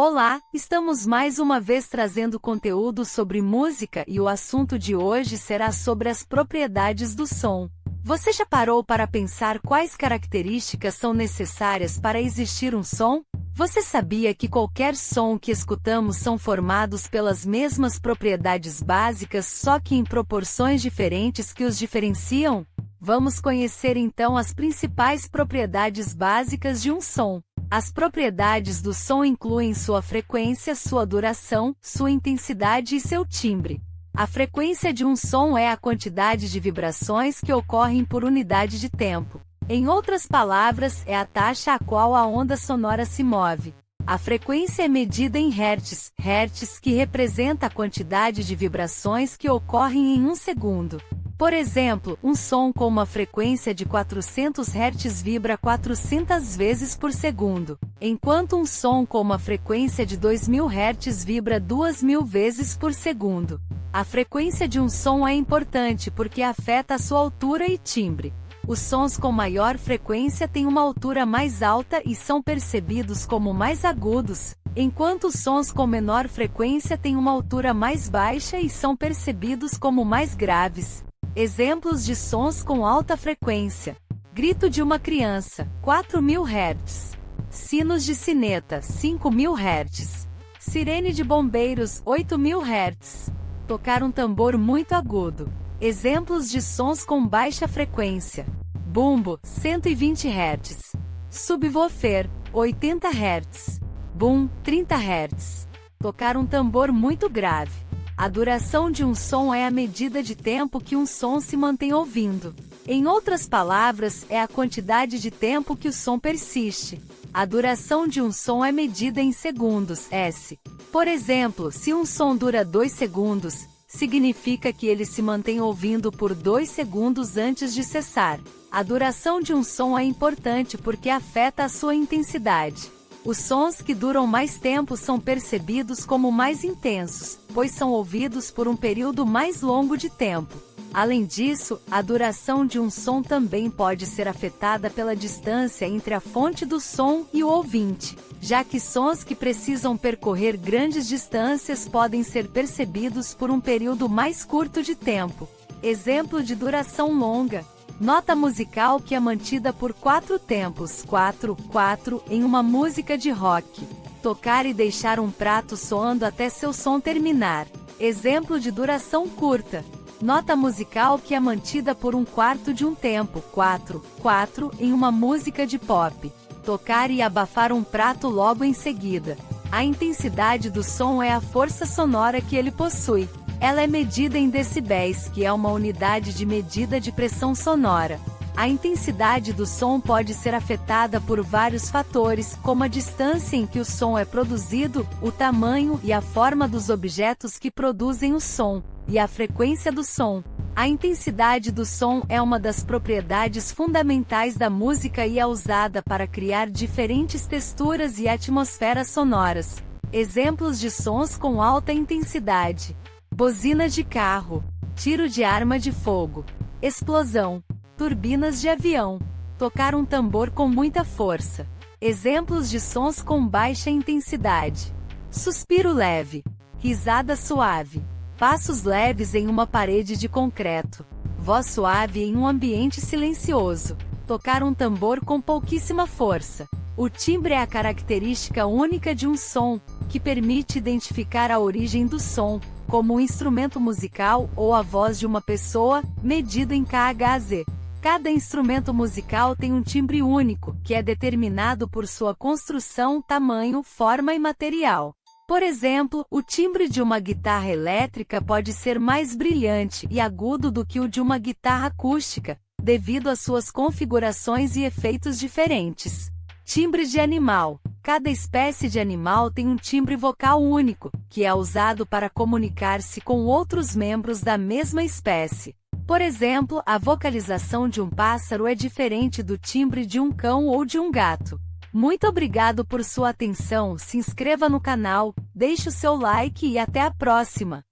Olá, estamos mais uma vez trazendo conteúdo sobre música e o assunto de hoje será sobre as propriedades do som. Você já parou para pensar quais características são necessárias para existir um som? Você sabia que qualquer som que escutamos são formados pelas mesmas propriedades básicas, só que em proporções diferentes que os diferenciam? Vamos conhecer então as principais propriedades básicas de um som. As propriedades do som incluem sua frequência, sua duração, sua intensidade e seu timbre. A frequência de um som é a quantidade de vibrações que ocorrem por unidade de tempo. Em outras palavras, é a taxa a qual a onda sonora se move. A frequência é medida em hertz, que representa a quantidade de vibrações que ocorrem em um segundo. Por exemplo, um som com uma frequência de 400 Hz vibra 400 vezes por segundo, enquanto um som com uma frequência de 2000 Hz vibra 2000 vezes por segundo. A frequência de um som é importante porque afeta a sua altura e timbre. Os sons com maior frequência têm uma altura mais alta e são percebidos como mais agudos, enquanto os sons com menor frequência têm uma altura mais baixa e são percebidos como mais graves. Exemplos de sons com alta frequência: grito de uma criança, 4000 Hz. Sinos de sineta, 5000 Hz. Sirene de bombeiros, 8000 Hz. Tocar um tambor muito agudo. Exemplos de sons com baixa frequência: bumbo, 120 Hz. Subwoofer, 80 Hz. Boom, 30 Hz. Tocar um tambor muito grave. A duração de um som é a medida de tempo que um som se mantém ouvindo. Em outras palavras, é a quantidade de tempo que o som persiste. A duração de um som é medida em segundos, s. Por exemplo, se um som dura 2 segundos, significa que ele se mantém ouvindo por 2 segundos antes de cessar. A duração de um som é importante porque afeta a sua intensidade. Os sons que duram mais tempo são percebidos como mais intensos, pois são ouvidos por um período mais longo de tempo. Além disso, a duração de um som também pode ser afetada pela distância entre a fonte do som e o ouvinte, já que sons que precisam percorrer grandes distâncias podem ser percebidos por um período mais curto de tempo. Exemplo de duração longa: nota musical que é mantida por 4 tempos, 4/4, em uma música de rock. Tocar e deixar um prato soando até seu som terminar. Exemplo de duração curta: nota musical que é mantida por 1/4 de um tempo, 4/4, em uma música de pop. Tocar e abafar um prato logo em seguida. A intensidade do som é a força sonora que ele possui. Ela é medida em decibéis, que é uma unidade de medida de pressão sonora. A intensidade do som pode ser afetada por vários fatores, como a distância em que o som é produzido, o tamanho e a forma dos objetos que produzem o som, e a frequência do som. A intensidade do som é uma das propriedades fundamentais da música e é usada para criar diferentes texturas e atmosferas sonoras. Exemplos de sons com alta intensidade: buzina de carro, tiro de arma de fogo, explosão, turbinas de avião, tocar um tambor com muita força. Exemplos de sons com baixa intensidade: suspiro leve, risada suave, passos leves em uma parede de concreto, voz suave em um ambiente silencioso, tocar um tambor com pouquíssima força. O timbre é a característica única de um som, que permite identificar a origem do som, como um instrumento musical ou a voz de uma pessoa, medido em kHz. Cada instrumento musical tem um timbre único, que é determinado por sua construção, tamanho, forma e material. Por exemplo, o timbre de uma guitarra elétrica pode ser mais brilhante e agudo do que o de uma guitarra acústica, devido às suas configurações e efeitos diferentes. Timbre de animal. Cada espécie de animal tem um timbre vocal único, que é usado para comunicar-se com outros membros da mesma espécie. Por exemplo, a vocalização de um pássaro é diferente do timbre de um cão ou de um gato. Muito obrigado por sua atenção, se inscreva no canal, deixe o seu like e até a próxima!